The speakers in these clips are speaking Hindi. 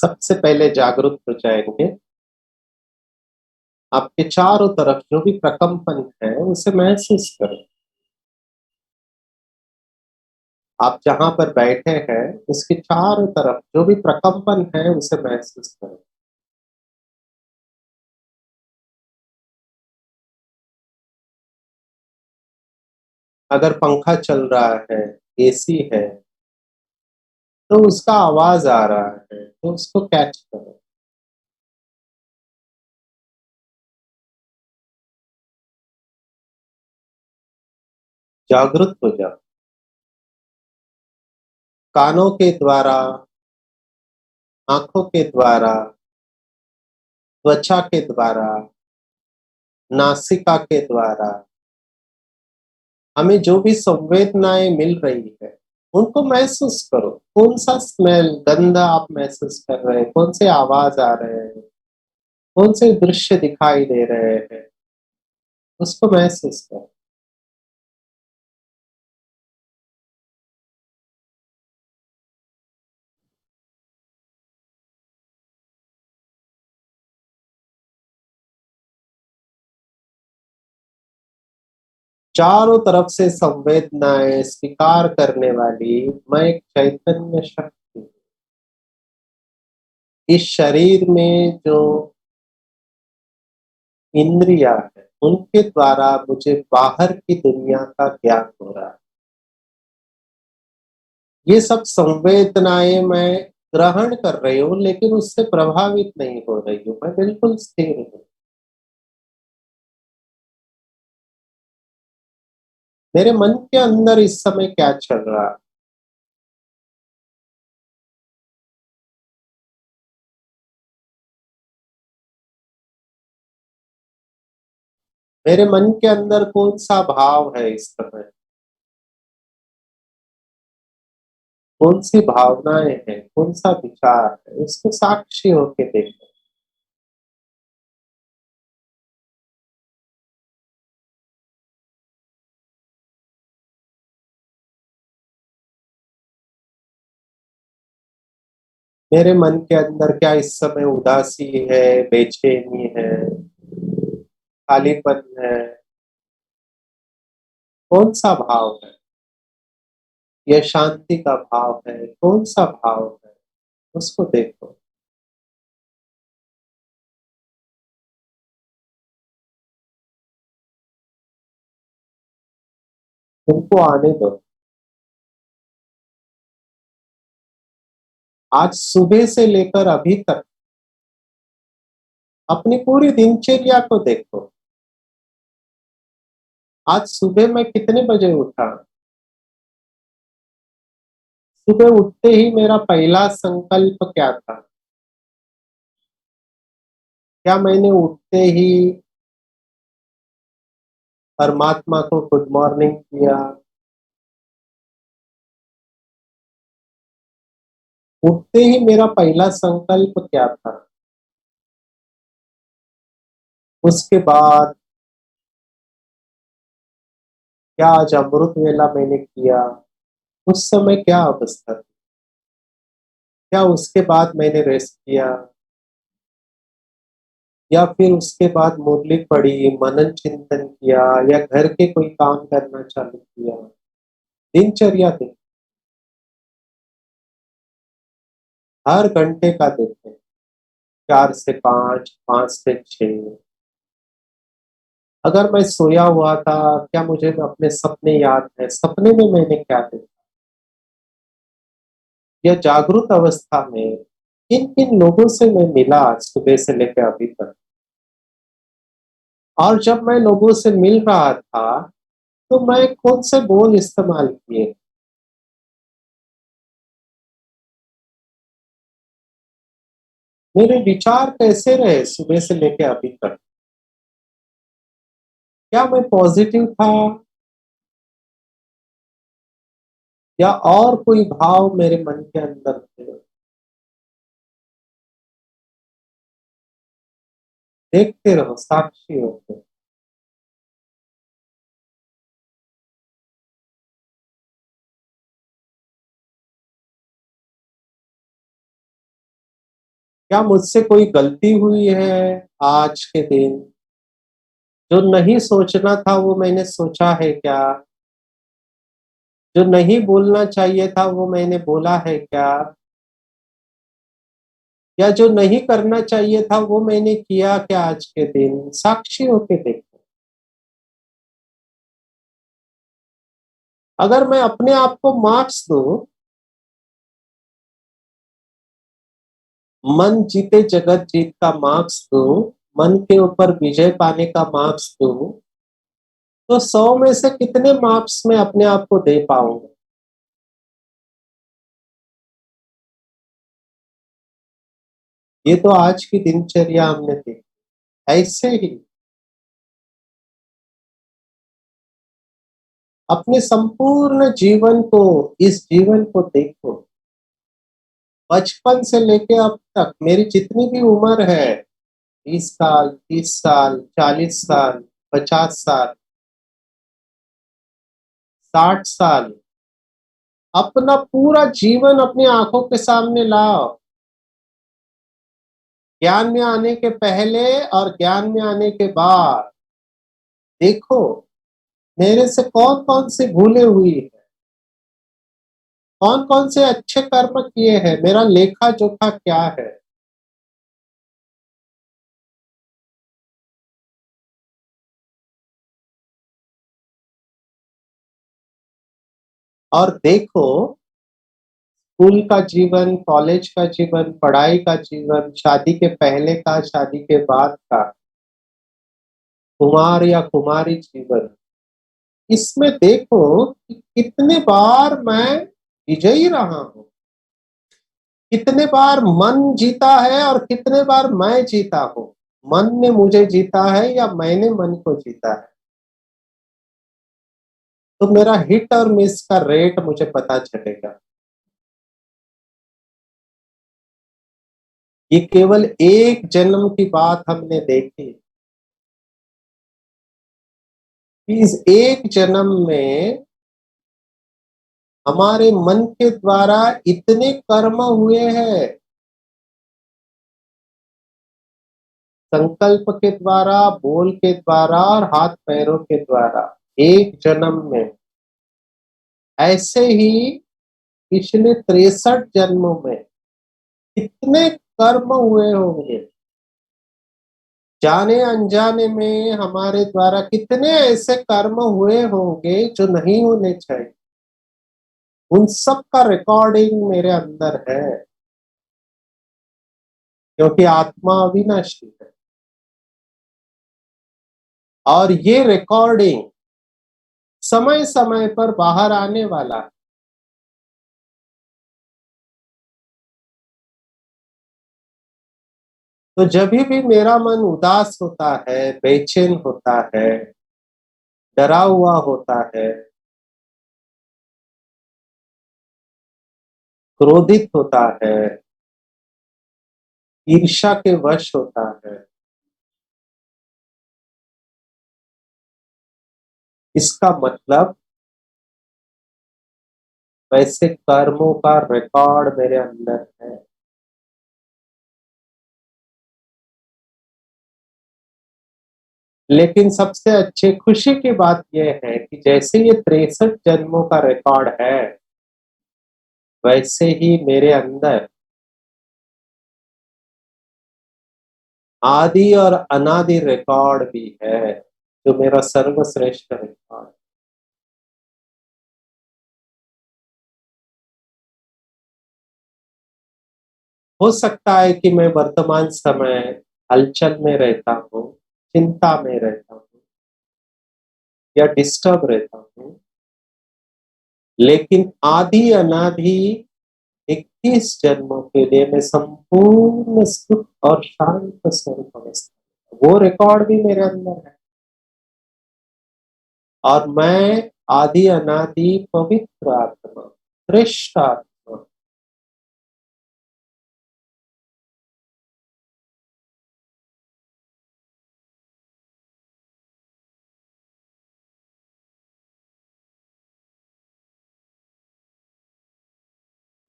सबसे पहले जागरूक हो जाएंगे। आपके चारों तरफ जो भी प्रकंपन है उसे महसूस करें। आप जहां पर बैठे हैं उसके चारों तरफ जो भी प्रकंपन है उसे महसूस करें। अगर पंखा चल रहा है, एसी है, तो उसका आवाज आ रहा है तो उसको कैच करें। जागरूक हो जाओ। कानों के द्वारा, आंखों के द्वारा, त्वचा के द्वारा, नासिका के द्वारा हमें जो भी संवेदनाएं मिल रही है उनको महसूस करो। कौन सा स्मेल, गंध आप महसूस कर रहे हैं, कौन से आवाज आ रहे हैं, कौन से दृश्य दिखाई दे रहे हैं, उसको महसूस करो। चारों तरफ से संवेदनाएं स्वीकार करने वाली मैं एक चैतन्य शक्ति। इस शरीर में जो इंद्रियां है उनके द्वारा मुझे बाहर की दुनिया का ज्ञान हो रहा है। ये सब संवेदनाएं मैं ग्रहण कर रही हूँ लेकिन उससे प्रभावित नहीं हो रही हूँ, मैं बिल्कुल स्थिर हूँ। मेरे मन के अंदर इस समय क्या चल रहा है? मेरे मन के अंदर कौन सा भाव है इस समय? कौन सी भावनाएं हैं, कौन सा विचार है, उसको साक्षी होके देखो। मेरे मन के अंदर क्या इस समय उदासी है, बेचैनी है, खालीपन है? कौन सा भाव है? यह शांति का भाव है, कौन सा भाव है? उसको देखो। उनको आने दो। आज सुबह से लेकर अभी तक अपनी पूरी दिनचर्या को देखो। आज सुबह मैं कितने बजे उठा? सुबह उठते ही मेरा पहला संकल्प क्या था? क्या मैंने उठते ही परमात्मा को गुड मॉर्निंग किया? उठते ही मेरा पहला संकल्प क्या था? उसके बाद क्या आज अमृत वेला मैंने किया? उस समय क्या अवस्था थी? क्या उसके बाद मैंने रेस्ट किया? या फिर उसके बाद मुरली पढ़ी, मनन चिंतन किया, या घर के कोई काम करना चालू किया? दिनचर्या देखें। हर घंटे का देखें। 4 से 5, 5 से 6। अगर मैं सोया हुआ था, क्या मुझे अपने सपने याद है? सपने में मैंने क्या देखा? या जागृत अवस्था में किन किन लोगों से मैं मिला सुबह से लेकर अभी तक? और जब मैं लोगों से मिल रहा था तो मैं कौन से बोल इस्तेमाल किए? मेरे विचार कैसे रहे सुबह से लेकर अभी तक? क्या मैं पॉजिटिव था या और कोई भाव मेरे मन के अंदर थे? देखते रहो, साक्षी होते। क्या मुझसे कोई गलती हुई है आज के दिन? जो नहीं सोचना था वो मैंने सोचा है क्या? जो नहीं बोलना चाहिए था वो मैंने बोला है क्या? या जो नहीं करना चाहिए था वो मैंने किया क्या आज के दिन? साक्षी होके देखो। अगर मैं अपने आप को मार्क्स दूं, मन जीते जगत जीत का मार्क्स दूं, मन के ऊपर विजय पाने का मार्क्स दूं, तो 100 में से कितने मार्क्स मैं अपने आप को दे पाऊंगा? ये तो आज की दिनचर्या हमने देखी। ऐसे ही अपने संपूर्ण जीवन को, इस जीवन को देखो। बचपन से लेके अब तक मेरी जितनी भी उम्र है, 20 साल, 30 साल, 40 साल, 50 साल, 60 साल, अपना पूरा जीवन अपनी आंखों के सामने लाओ। ज्ञान में आने के पहले और ज्ञान में आने के बाद देखो, मेरे से कौन कौन सी भूलें हुई है, कौन कौन से अच्छे कर्म किए हैं, मेरा लेखा जोखा क्या है। और देखो, स्कूल का जीवन, कॉलेज का जीवन, पढ़ाई का जीवन, शादी के पहले का, शादी के बाद का, कुमार या कुमारी जीवन, इसमें देखो कि कितने बार मैं विजयी रहा हूं, कितने बार मन जीता है और कितने बार मैं जीता हूं। मन ने मुझे जीता है या मैंने मन को जीता है, तो मेरा हिट और मिस का रेट मुझे पता चलेगा। ये केवल एक जन्म की बात हमने देखी कि इस एक जन्म में हमारे मन के द्वारा इतने कर्म हुए हैं, संकल्प के द्वारा, बोल के द्वारा और हाथ पैरों के द्वारा, एक जन्म में। ऐसे ही पिछले 63 जन्मों में कितने कर्म हुए होंगे, जाने अनजाने में हमारे द्वारा कितने ऐसे कर्म हुए होंगे जो नहीं होने चाहिए। उन सब का रिकॉर्डिंग मेरे अंदर है, क्योंकि आत्मा अविनाशी है। और ये रिकॉर्डिंग समय समय पर बाहर आने वाला है। तो जब भी मेरा मन उदास होता है, बेचैन होता है, डरा हुआ होता है, क्रोधित होता है, ईर्ष्या के वश होता है, इसका मतलब वैसे कर्मों का रिकॉर्ड मेरे अंदर है। लेकिन सबसे अच्छी खुशी की बात यह है कि जैसे ये 63 जन्मों का रिकॉर्ड है, वैसे ही मेरे अंदर आदि और अनादि रिकॉर्ड भी है, जो मेरा सर्वश्रेष्ठ रिकॉर्ड। हो सकता है कि मैं वर्तमान समय हलचल में रहता हूँ, चिंता में रहता हूँ या डिस्टर्ब रहता हूँ, लेकिन आदि अनादि 21 जन्मों के लिए मैं संपूर्ण सुख और शांत स्वरूप अवस्था, वो रिकॉर्ड भी मेरे अंदर है। और मैं आदि अनादि पवित्र आत्मा, श्रेष्ठ आत्मा,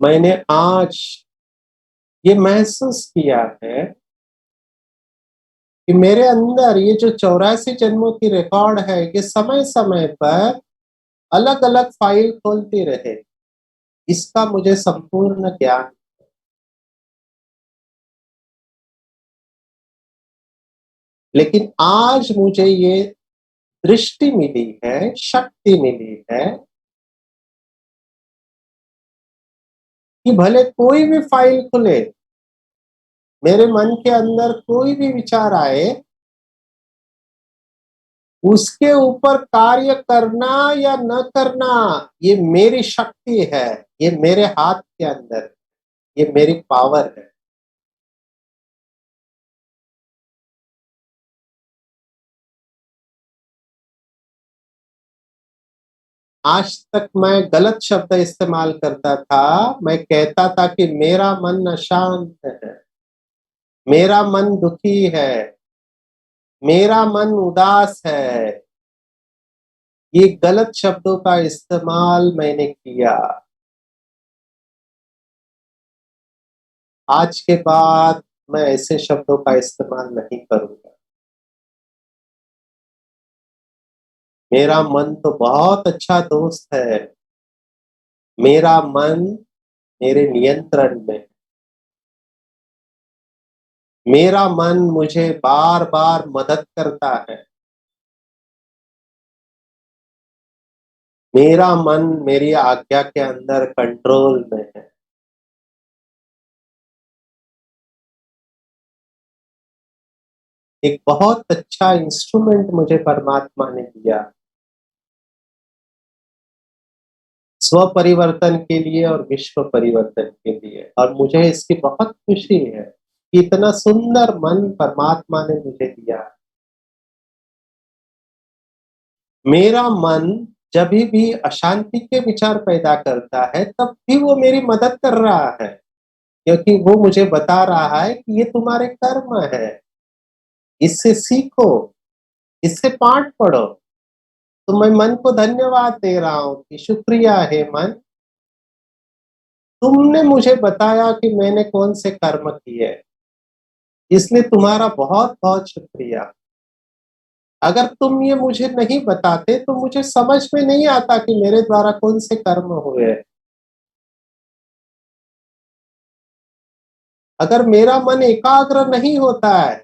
मैंने आज ये महसूस किया है कि मेरे अंदर ये जो 84 जन्मों की रिकॉर्ड है, ये समय समय पर अलग अलग फाइल खोलती रहे, इसका मुझे संपूर्ण ज्ञान। लेकिन आज मुझे ये दृष्टि मिली है, शक्ति मिली है कि भले कोई भी फाइल खुले, मेरे मन के अंदर कोई भी विचार आए, उसके ऊपर कार्य करना या न करना, ये मेरी शक्ति है, ये मेरे हाथ के अंदर, ये मेरी पावर है। आज तक मैं गलत शब्द इस्तेमाल करता था। मैं कहता था कि मेरा मन अशांत है, मेरा मन दुखी है, मेरा मन उदास है। ये गलत शब्दों का इस्तेमाल मैंने किया। आज के बाद मैं ऐसे शब्दों का इस्तेमाल नहीं करूंगा। मेरा मन तो बहुत अच्छा दोस्त है। मेरा मन मेरे नियंत्रण में है। मेरा मन मुझे बार बार मदद करता है। मेरा मन मेरी आज्ञा के अंदर कंट्रोल में है। एक बहुत अच्छा इंस्ट्रूमेंट मुझे परमात्मा ने दिया, स्व परिवर्तन के लिए और विश्व परिवर्तन के लिए, और मुझे इसकी बहुत खुशी है कि इतना सुंदर मन परमात्मा ने मुझे दिया। मेरा मन जब भी अशांति के विचार पैदा करता है, तब भी वो मेरी मदद कर रहा है, क्योंकि वो मुझे बता रहा है कि ये तुम्हारे कर्म है, इससे सीखो, इससे पाठ पढ़ो। तो मैं मन को धन्यवाद दे रहा हूँ कि शुक्रिया है मन, तुमने मुझे बताया कि मैंने कौन से कर्म किए, इसलिए तुम्हारा बहुत बहुत शुक्रिया। अगर तुम ये मुझे नहीं बताते तो मुझे समझ में नहीं आता कि मेरे द्वारा कौन से कर्म हुए। अगर मेरा मन एकाग्र नहीं होता है,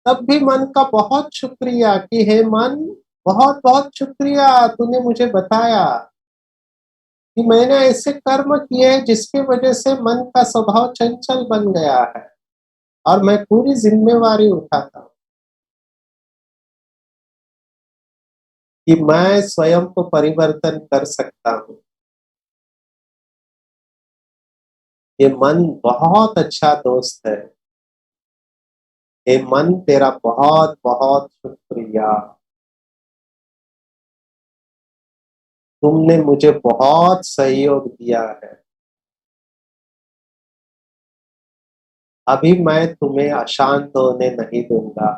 तब भी मन का बहुत शुक्रिया कि हे मन, बहुत बहुत शुक्रिया, तूने मुझे बताया कि मैंने ऐसे कर्म किए हैं जिसकी वजह से मन का स्वभाव चंचल बन गया है, और मैं पूरी जिम्मेवारी उठाता हूँ कि मैं स्वयं को परिवर्तन कर सकता हूँ। ये मन बहुत अच्छा दोस्त है। हे मन, तेरा बहुत बहुत शुक्रिया। तुमने मुझे बहुत सहयोग दिया है। अभी मैं तुम्हें अशांत होने नहीं दूंगा।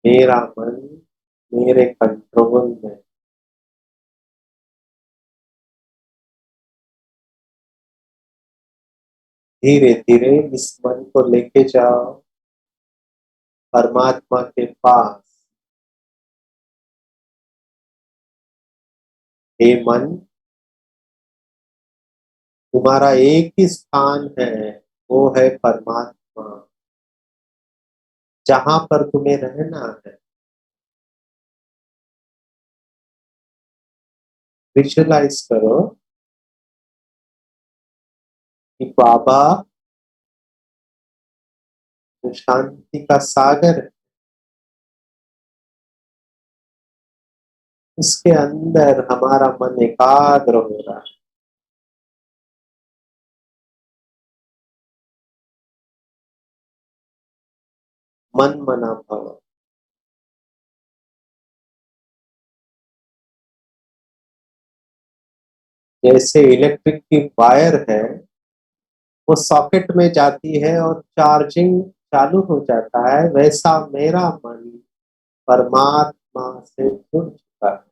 मेरा मन मेरे कंट्रोल में। धीरे धीरे इस मन को लेके जाओ परमात्मा के पास। हे मन, तुम्हारा एक ही स्थान है, वो है परमात्मा, जहां पर तुम्हें रहना है। विजुलाइज करो कि बाबा जो शांति का सागर है, उसके अंदर हमारा मन एकाग्र हो रहा है। मन मना भव। जैसे इलेक्ट्रिक की वायर है, वो सॉकेट में जाती है और चार्जिंग चालू हो जाता है, वैसा मेरा मन परमात्मा से जुड़ चुका है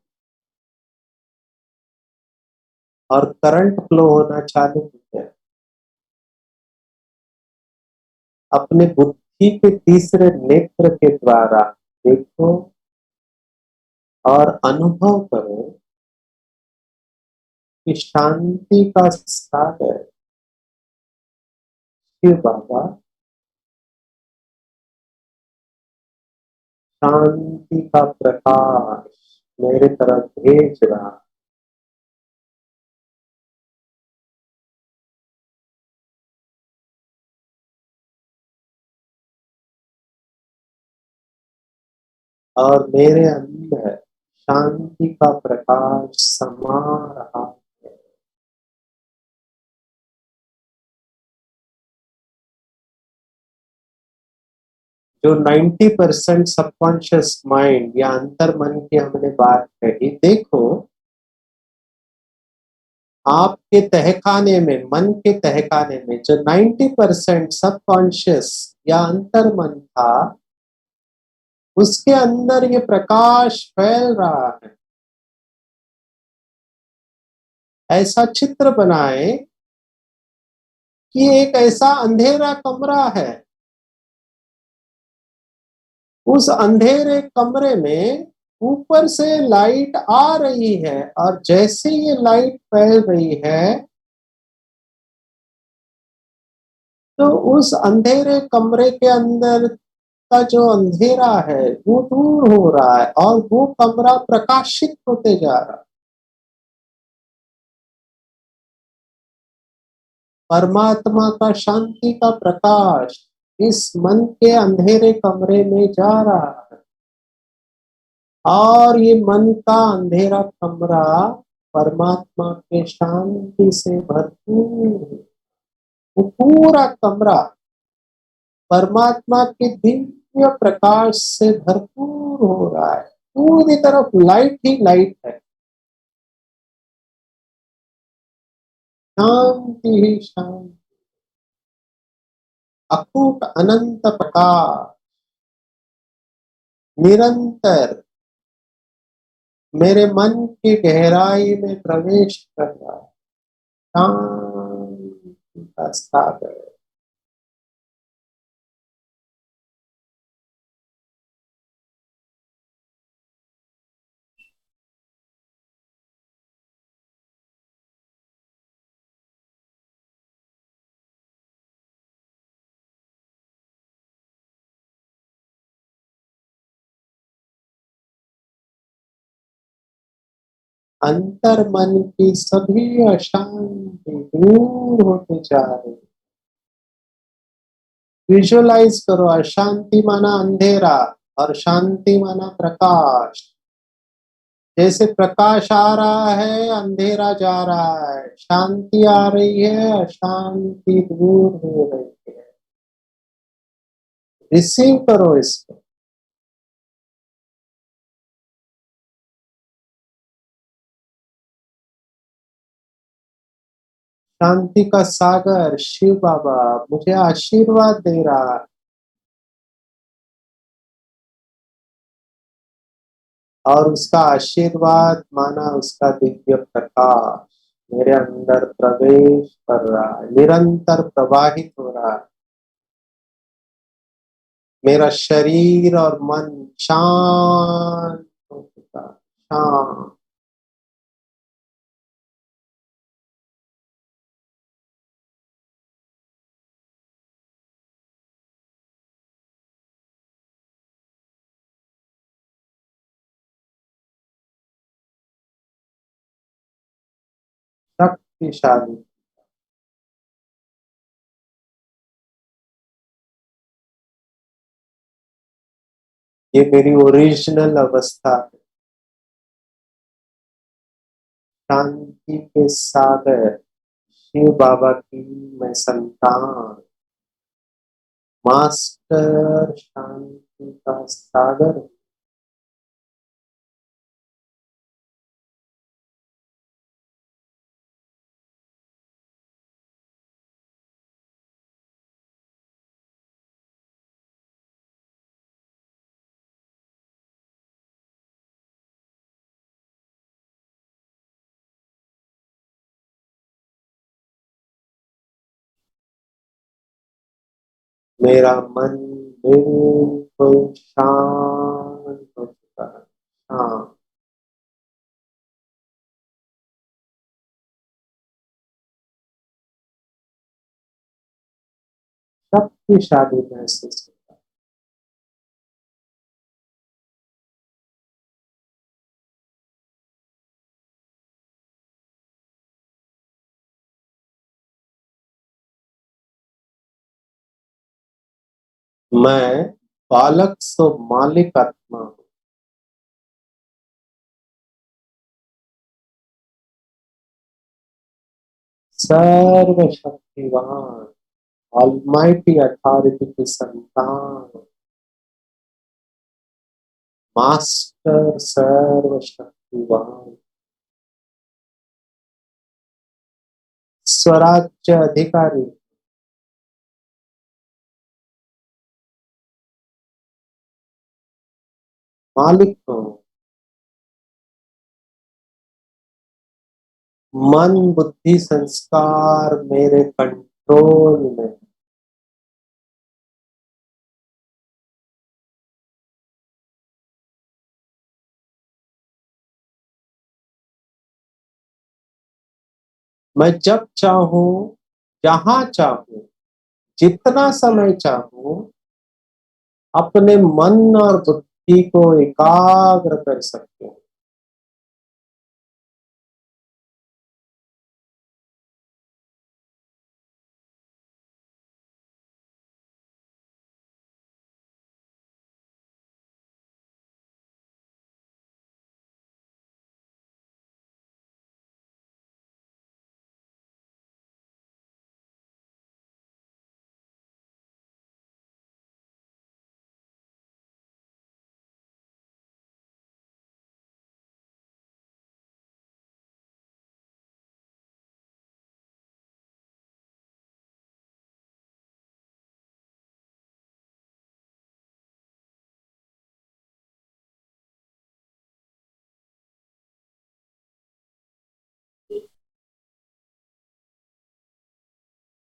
और करंट फ्लो होना चालू हो गया। अपने बुद्धि के तीसरे नेत्र के द्वारा देखो और अनुभव करो कि शांति का सागर शिव बाबा शांति का प्रकाश मेरे तरफ भेज रहा है। और मेरे अंदर शांति का प्रकाश समा रहा है। जो 90% सबकॉन्शियस माइंड या अंतर मन की हमने बात कही, देखो आपके तहखाने में, मन के तहखाने में जो 90% सबकॉन्शियस या अंतर मन था, उसके अंदर ये प्रकाश फैल रहा है। ऐसा चित्र बनाए कि एक ऐसा अंधेरा कमरा है, उस अंधेरे कमरे में ऊपर से लाइट आ रही है और जैसे ये लाइट फैल रही है तो उस अंधेरे कमरे के अंदर का जो अंधेरा है वो दूर हो रहा है और वो कमरा प्रकाशित होते जा रहा है। परमात्मा का शांति का प्रकाश इस मन के अंधेरे कमरे में जा रहा है और ये मन का अंधेरा कमरा परमात्मा के शांति से भरपूर है। वो पूरा कमरा परमात्मा के दिव्य प्रकाश से भरपूर हो रहा है। पूरी तरफ लाइट ही लाइट है, शांति ही शांति, अकूट अनंत प्रकाश निरंतर मेरे मन की गहराई में प्रवेश कर रहा है। शांति का सागर। अंतर मन की सभी अशांति दूर होते जा रही। विजुअलाइज करो, अशांति माना अंधेरा और शांति माना प्रकाश। जैसे प्रकाश आ रहा है अंधेरा जा रहा है, शांति आ रही है अशांति दूर हो रही है। रिसीव करो इसको। शांति का सागर शिव बाबा मुझे आशीर्वाद दे रहा है और उसका आशीर्वाद माना उसका दिव्य प्रकाश मेरे अंदर प्रवेश कर रहा है, निरंतर प्रवाहित हो रहा है। मेरा शरीर और मन शांत हो चुका है, शांत। शक्तिशाली। ये मेरी ओरिजिनल अवस्था है, शांति के सागर शिव बाबा की मैं संतान, मास्टर शांति का सागर। मेरा मन बिल्कुल शांत हो चुका है। हाँ, शक्तिशाली महसूस होता है। मैं बालक सो मालिक आत्मा हूँ। सर्वशक्तिवान ऑलमाइटी अथॉरिटी की संतान, मास्टर सर्वशक्तिवान, स्वराज्य अधिकारी, मालिक हूँ। मन बुद्धि संस्कार मेरे कंट्रोल में। मैं जब चाहूं, जहां चाहूं, जितना समय चाहूं, अपने मन और बुद्धि को एकाग्र कर सकते हैं।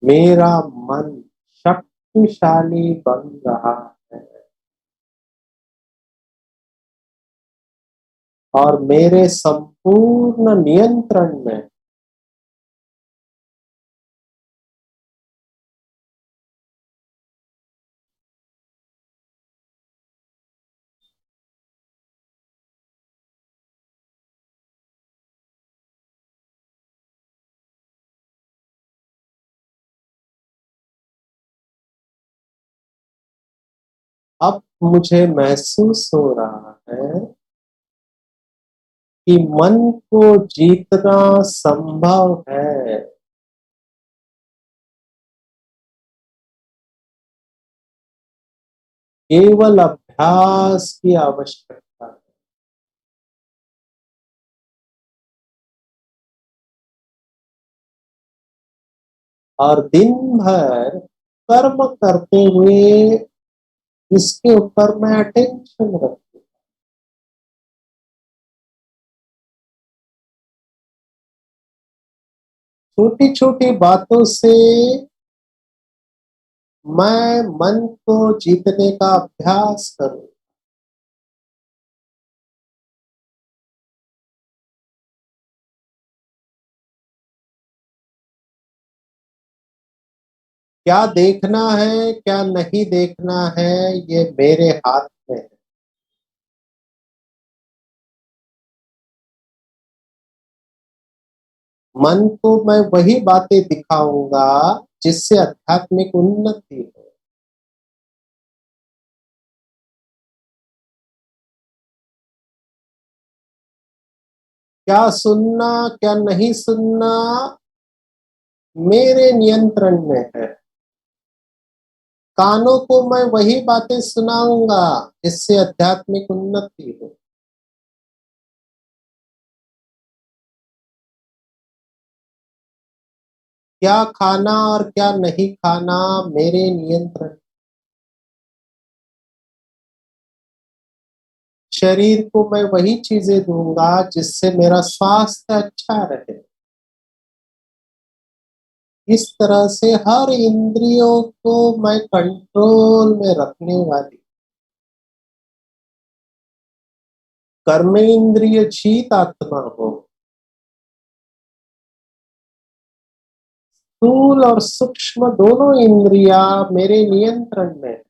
मेरा मन शक्तिशाली बन रहा है और मेरे संपूर्ण नियंत्रण में। अब मुझे महसूस हो रहा है कि मन को जीतना संभव है। केवल अभ्यास की आवश्यकता है। और दिन भर कर्म करते हुए इसके ऊपर मैं अटेंशन रखूं। छोटी छोटी बातों से मैं मन को जीतने का अभ्यास करूं। क्या देखना है, क्या नहीं देखना है, ये मेरे हाथ में है। मन को मैं वही बातें दिखाऊंगा जिससे आध्यात्मिक उन्नति हो। क्या सुनना, क्या नहीं सुनना, मेरे नियंत्रण में है। कानों को मैं वही बातें सुनाऊंगा जिससे आध्यात्मिक उन्नति हो। क्या खाना और क्या नहीं खाना, मेरे नियंत्रण। शरीर को मैं वही चीजें दूंगा जिससे मेरा स्वास्थ्य अच्छा रहे। इस तरह से हर इंद्रियों को मैं कंट्रोल में रखने वाली कर्मेंद्रिय जीत आत्मा हो, स्थूल और सूक्ष्म दोनों इंद्रिया मेरे नियंत्रण में।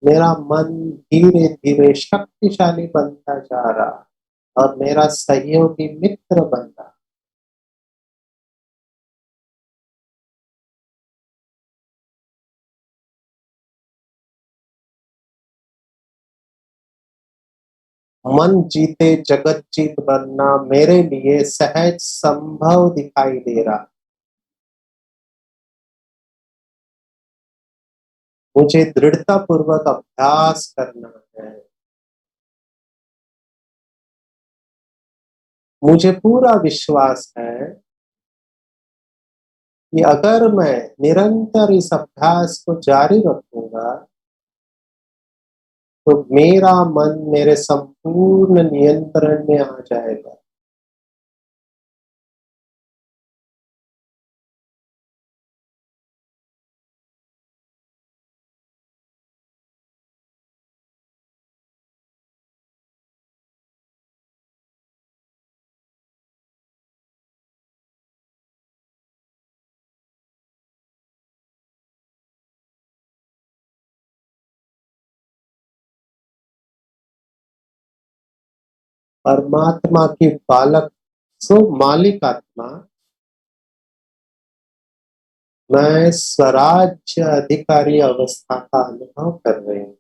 मेरा मन धीरे धीरे शक्तिशाली बनता जा रहा और मेरा सहयोगी मित्र बन रहा। मन जीते जगत जीत बनना मेरे लिए सहज संभव दिखाई दे रहा। मुझे दृढ़ता पूर्वक अभ्यास करना है। मुझे पूरा विश्वास है कि अगर मैं निरंतर इस अभ्यास को जारी रखूंगा तो मेरा मन मेरे संपूर्ण नियंत्रण में आ जाएगा। परमात्मा की बालक सो मालिक आत्मा, मैं स्वराज्य अधिकारी अवस्था का अनुभव कर रही हूँ।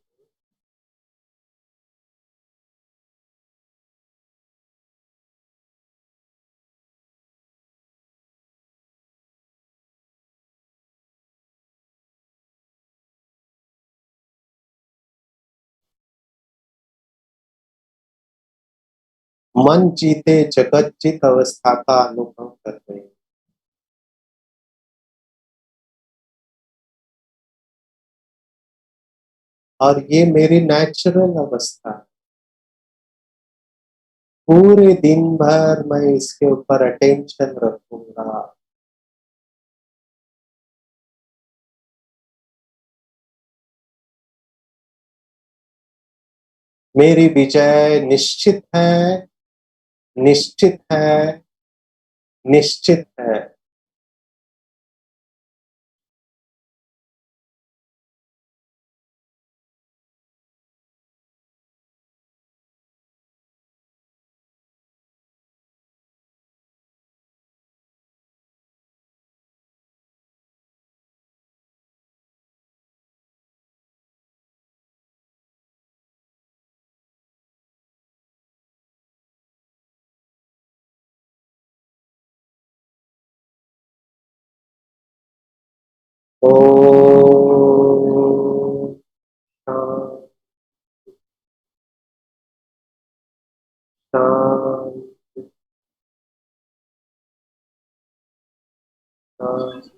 मन जीते जगत जीत अवस्था का अनुभव कर रही हूँ। और ये मेरी नेचुरल अवस्था है। पूरे दिन भर मैं इसके ऊपर अटेंशन रखूंगा। मेरी विजय निश्चित है, निश्चित है, निश्चित है। ओम शांति, शांति, शांति।